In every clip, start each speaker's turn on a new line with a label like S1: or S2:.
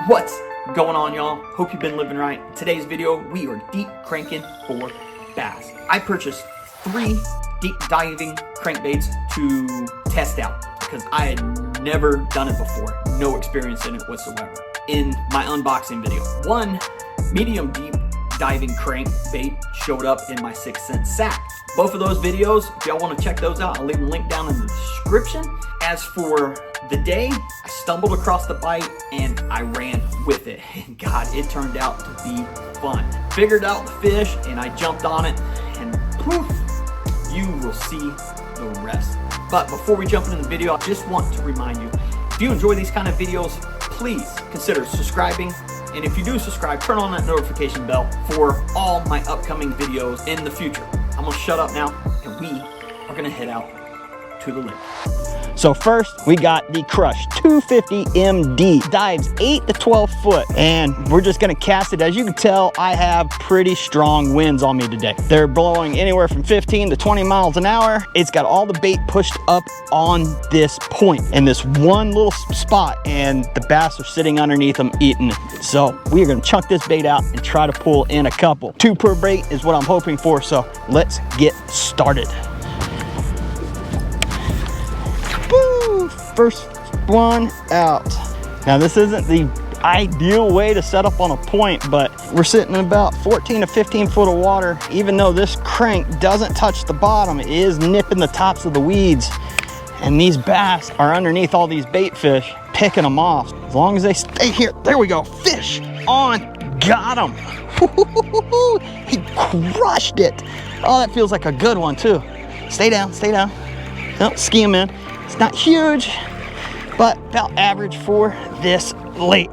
S1: What's going on, y'all? Hope you've been living right. In today's video, we are deep cranking for bass. I purchased 3 deep diving crankbaits to test out because I had never done it before. No experience in it whatsoever. In my unboxing video, one medium deep diving crankbait showed up in my 6-cent sack. Both of those videos, if y'all want to check those out, I'll leave a link down in the description. As for the day, I stumbled across the bite and I ran with it. And God, it turned out to be fun. Figured out the fish and I jumped on it and poof, you will see the rest. But before we jump into the video, I just want to remind you, if you enjoy these kind of videos, please consider subscribing. And if you do subscribe, turn on that notification bell for all my upcoming videos in the future. I'm gonna shut up now and we are gonna head out to the lake.
S2: So first, we got the Crush 250 MD. Dives 8 to 12 foot, and we're just gonna cast it. As you can tell, I have pretty strong winds on me today. They're blowing anywhere from 15 to 20 miles an hour. It's got all the bait pushed up on this point in this one little spot, and the bass are sitting underneath them eating it. So we are gonna chunk this bait out and try to pull in a couple. 2 per bait is what I'm hoping for, so let's get started. First one out. Now this isn't the ideal way to set up on a point, but we're sitting in about 14 to 15 foot of water. Even though this crank doesn't touch the bottom, it is nipping the tops of the weeds. And these bass are underneath all these bait fish, picking them off. As long as they stay here, there we go, fish on, got him. He crushed it. Oh, that feels like a good one too. Stay down, stay down. Don't ski him in. It's not huge, but about average for this lake.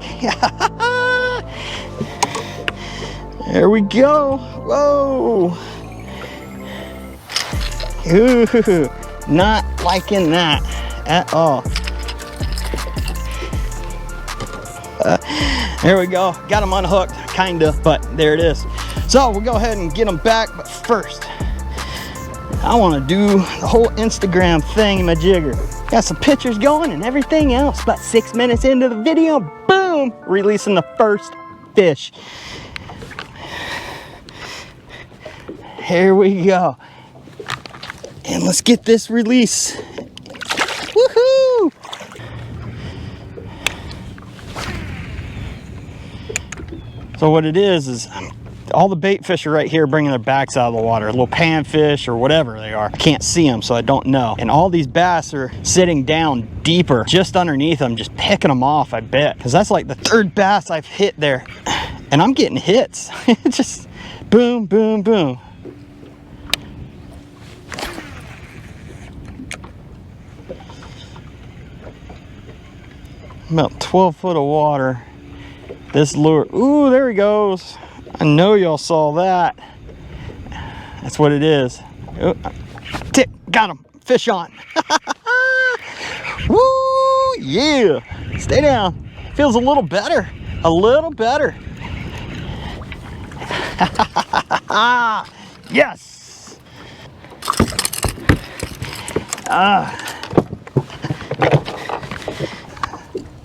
S2: There we go. Whoa. Ooh, not liking that at all. There we go. Got him unhooked, kinda, but there it is. So we'll go ahead and get him back, but first, I want to do the whole Instagram thing in my jigger. Got some pictures going and everything else. About 6 minutes into the video, boom, releasing the first fish. Here we go. And let's get this release. Woohoo! So what it is all the bait fish are right here bringing their backs out of the water. Little panfish or whatever they are. I can't see them, so I don't know. And all these bass are sitting down deeper, just underneath them, just picking them off, I bet. Because that's like the 3rd bass I've hit there. And I'm getting hits. Just boom, boom, boom. About 12 foot of water. This lure, ooh, there he goes. I know y'all saw that. That's what it is. Ooh, tick, got him, fish on. Woo, yeah. Stay down. Feels a little better, a little better. Yes.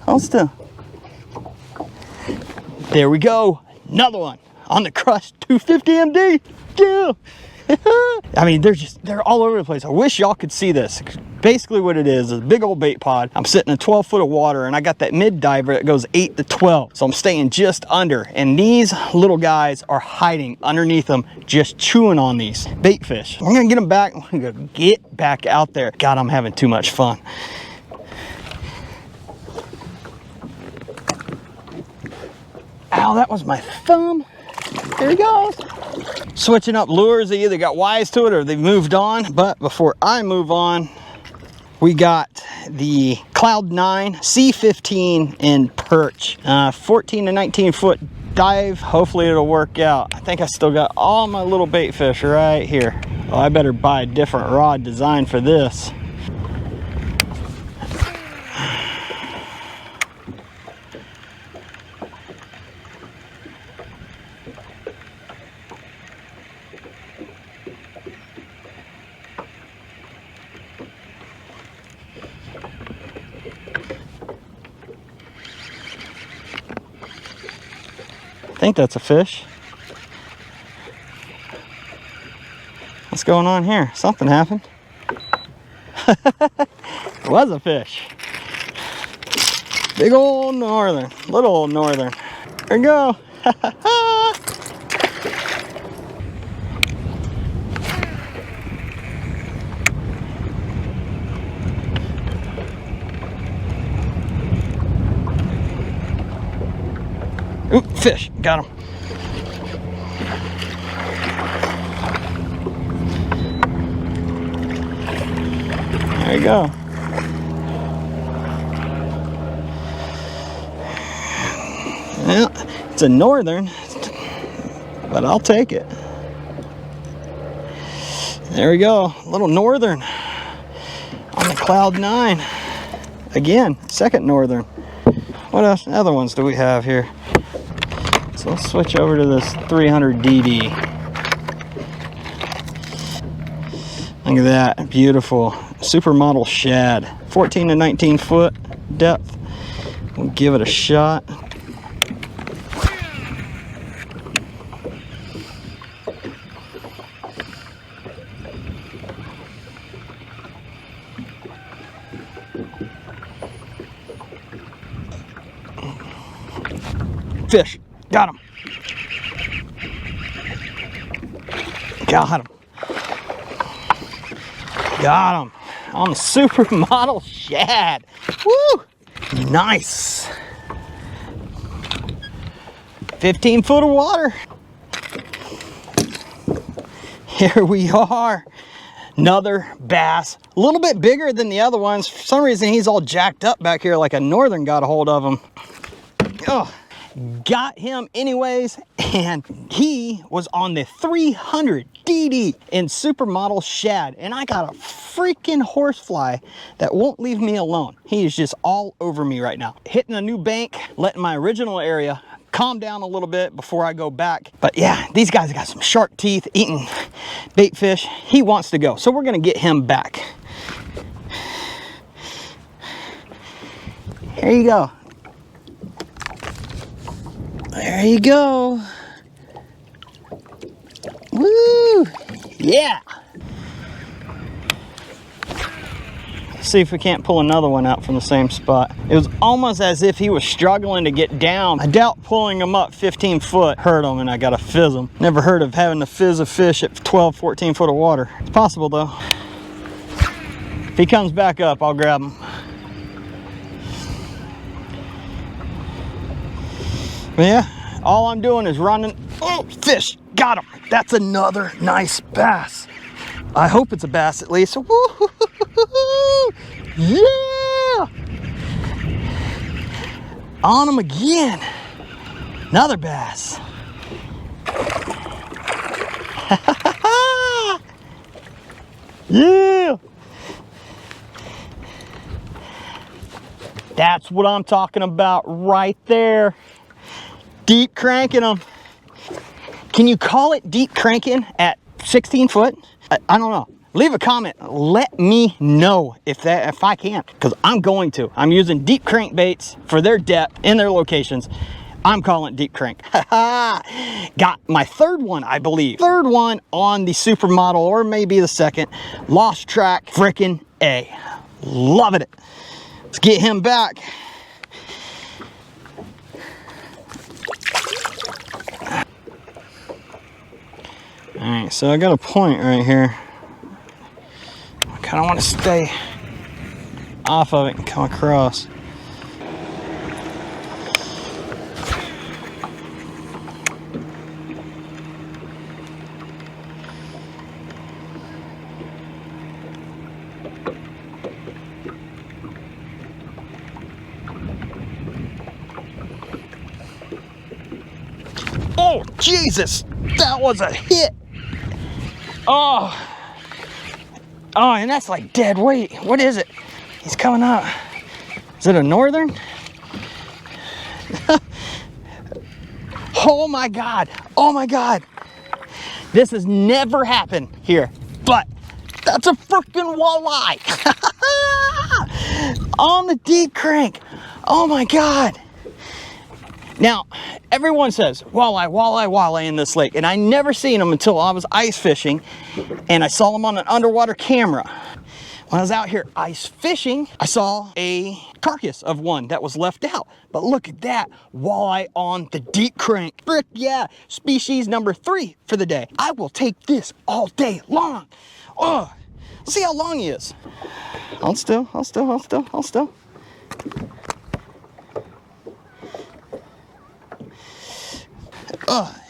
S2: Hold still. There we go, another one. On the Crush 250 MD. Yeah. I mean, they're all over the place. I wish y'all could see this. Basically what it is a big old bait pod. I'm sitting in 12 foot of water and I got that mid diver that goes 8 to 12. So I'm staying just under. And these little guys are hiding underneath them, just chewing on these bait fish. I'm gonna get them back. I'm gonna get back out there. God, I'm having too much fun. Ow, that was my thumb. There he goes. Switching up lures, they either got wise to it or they've moved on. But before I move on, we got the Cloud 9 C15 in perch. 14 to 19 foot dive. Hopefully it'll work out. I think I still got all my little bait fish right here. Oh, I better buy a different rod design for this. think that's a fish. What's going on here? Something happened. It was a fish. Big old northern, little old northern. There we go. Ooh, fish, got him. There you go. Well, it's a northern, but I'll take it. There we go, a little northern on the cloud 9. Again, second northern. What else? Other ones do we have here? So let's switch over to this 300 DD. Look at that, beautiful supermodel shad. 14 to 19 foot depth. We'll give it a shot. Fish, got him. Got him. Got him on the supermodel shad. Woo! Nice. 15 foot of water. Here we are. Another bass. A little bit bigger than the other ones. For some reason, he's all jacked up back here like a northern got a hold of him. Oh. Got him anyways, and he was on the 300 DD in supermodel shad, and I got a freaking horsefly that won't leave me alone. He is just all over me right now. Hitting a new bank, letting my original area calm down a little bit before I go back. But yeah, these guys got some shark teeth, eating bait fish. He wants to go, so we're gonna get him back. Here you go. There you go. Woo! Yeah! Let's see if we can't pull another one out from the same spot. It was almost as if he was struggling to get down. I doubt pulling him up 15 foot hurt him and I gotta fizz him. Never heard of having to fizz a fish at 12, 14 foot of water. It's possible though. If he comes back up, I'll grab him. But yeah, all I'm doing is running. Oh, fish, got him. That's another nice bass. I hope it's a bass at least. Woo-hoo-hoo-hoo-hoo. Yeah! On him again. Another bass. Yeah! That's what I'm talking about right there. Deep cranking them. Can you call it deep cranking at 16 foot? I don't know. Leave a comment. Let me know if I can, because I'm going to. I'm using deep crank baits for their depth in their locations. I'm calling it deep crank. Got my third one, I believe. Third one on the supermodel, or maybe the second. Lost track, frickin' A. Loving it. Let's get him back. All right, so I got a point right here. I kind of want to stay off of it and come across. Oh, Jesus, that was a hit. Oh, and that's like dead weight. What is it? He's coming up. Is it a northern? Oh my God. Oh my God. This has never happened here, but that's a freaking walleye. On the deep crank. Oh my God. Now, Everyone says walleye, walleye, walleye in this lake, and I never seen them until I was ice fishing, and I saw them on an underwater camera. When I was out here ice fishing, I saw a carcass of one that was left out. But look at that, walleye on the deep crank. Frick yeah, species number 3 for the day. I will take this all day long. Oh, let's see how long he is. Hold still, hold still, hold still, hold still.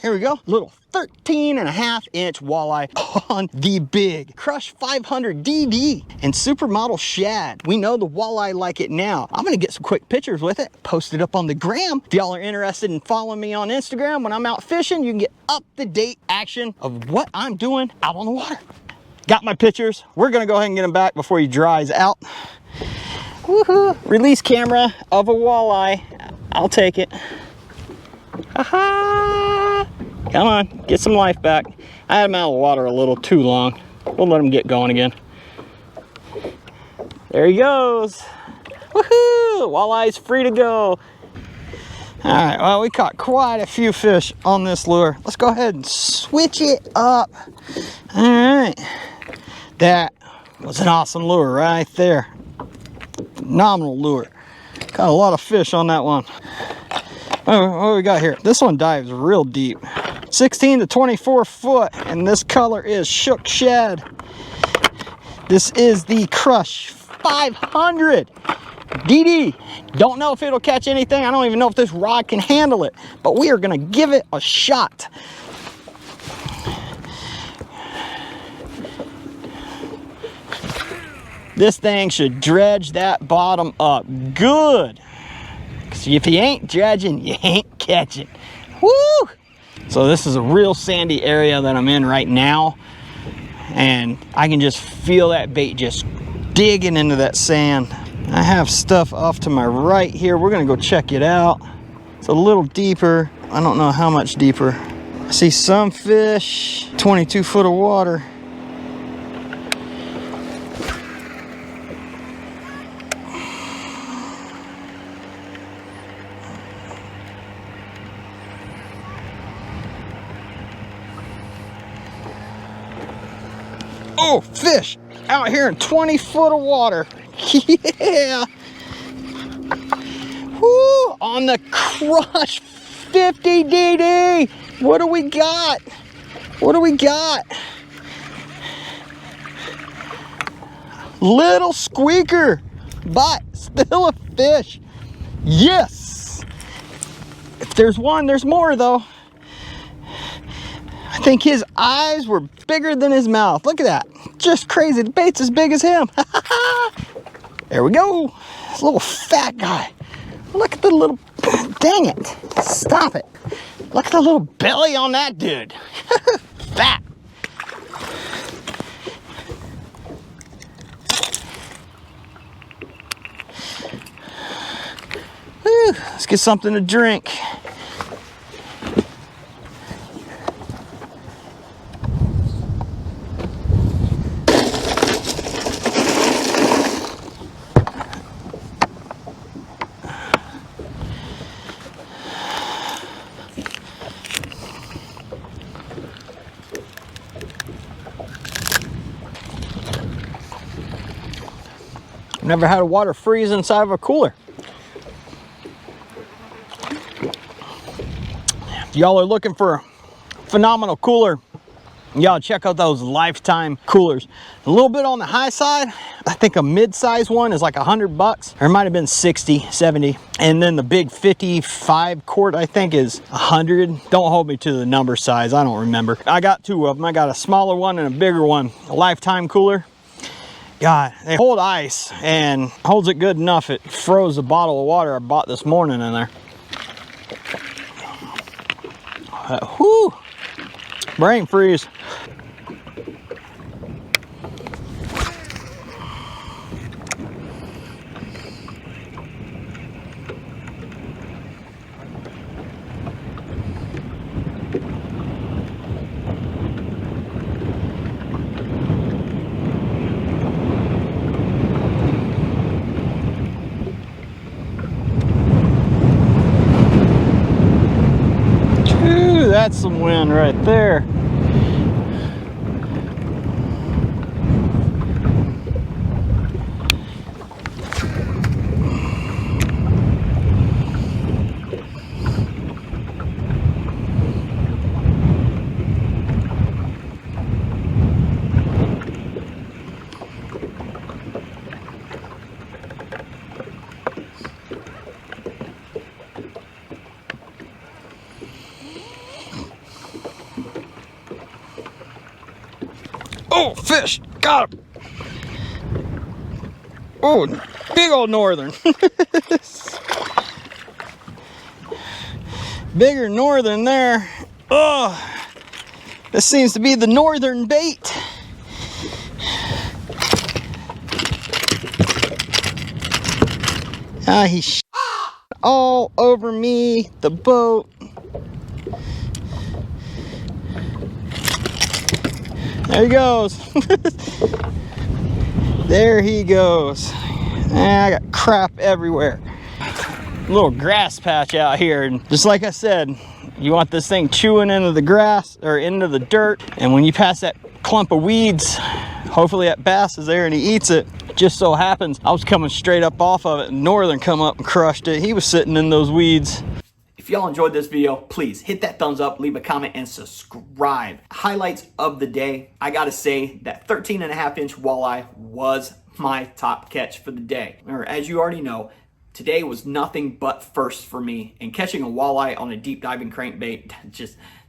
S2: Here we go, little 13.5-inch walleye on the big Crush 500 DV and supermodel shad. We know the walleye like it now. I'm gonna get some quick pictures with it, post it up on the gram. If y'all are interested in following me on Instagram when I'm out fishing, you can get up-to-date action of what I'm doing out on the water. Got my pictures. We're gonna go ahead and get them back before he dries out. Woohoo! Release camera of a walleye. I'll take it. Aha! Come on, get some life back. I had him out of the water a little too long. We'll let him get going again. There he goes. Woohoo! Walleye's free to go. All right, well, we caught quite a few fish on this lure. Let's go ahead and switch it up. All right. That was an awesome lure right there. Phenomenal lure. Got a lot of fish on that one. What do we got here? This one dives real deep. 16 to 24 foot, and this color is shook shad. This is the Crush 500 DD. Don't know if it'll catch anything. I don't even know if this rod can handle it, but we are gonna give it a shot. This thing should dredge that bottom up good. Because if you ain't dredging, you ain't catching. Woo! So this is a real sandy area that I'm in right now. And I can just feel that bait just digging into that sand. I have stuff off to my right here. We're gonna go check it out. It's a little deeper. I don't know how much deeper. I see some fish, 22 foot of water. Oh, fish out here in 20 foot of water. Yeah. Woo, on the Crush 50 DD. What do we got? What do we got? Little squeaker, but still a fish. Yes. If there's one, there's more though. I think his eyes were bigger than his mouth. Look at that. Just crazy. The bait's as big as him. There we go. This little fat guy. Look at the little... Dang it. Stop it. Look at the little belly on that dude. Fat. Whew. Let's get something to drink. Never had a water freeze inside of a cooler. If y'all are looking for a phenomenal cooler, y'all check out those Lifetime coolers. A little bit on the high side. I think a mid-size one is like $100, or it might have been 60, 70. And then the big 55 quart, I think, is 100. Don't hold me to the number size, I don't remember. I got two of them. I got a smaller one and a bigger one. A Lifetime cooler. God, they hold ice and holds it good enough. It froze the bottle of water I bought this morning in there. Whoo! Brain freeze. that's some wind right there. Oh, fish! Got him! Oh, big old northern. Bigger northern there. Oh, this seems to be the northern bait. Ah, he all over me, the boat. There he goes. There he goes. I got crap everywhere. Little grass patch out here, and just like I said, you want this thing chewing into the grass or into the dirt, and when you pass that clump of weeds, hopefully that bass is there and he eats it. Just so happens I was coming straight up off of it, and Northern come up and crushed it. He was sitting in those weeds.
S1: If y'all enjoyed this video, please hit that thumbs up, leave a comment, and subscribe. Highlights of the day. I gotta say that 13.5-inch walleye was my top catch for the day. Or as you already know, today was nothing but first for me. And catching a walleye on a deep diving crankbait,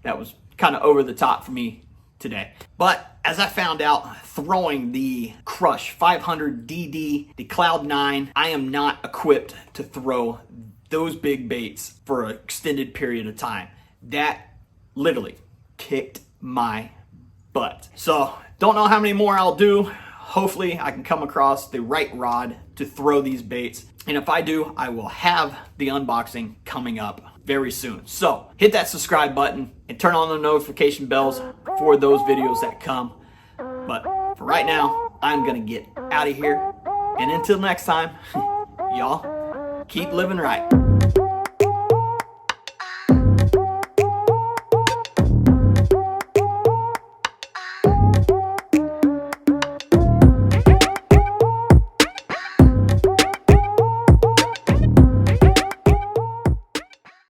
S1: that was kind of over the top for me today. But as I found out, throwing the Crush 500 DD, the Cloud 9, I am not equipped to throw those big baits for an extended period of time. That literally kicked my butt. So don't know how many more I'll do. Hopefully I can come across the right rod to throw these baits. And if I do, I will have the unboxing coming up very soon. So hit that subscribe button and turn on the notification bells for those videos that come. But for right now, I'm gonna get out of here. And until next time, y'all, keep living right.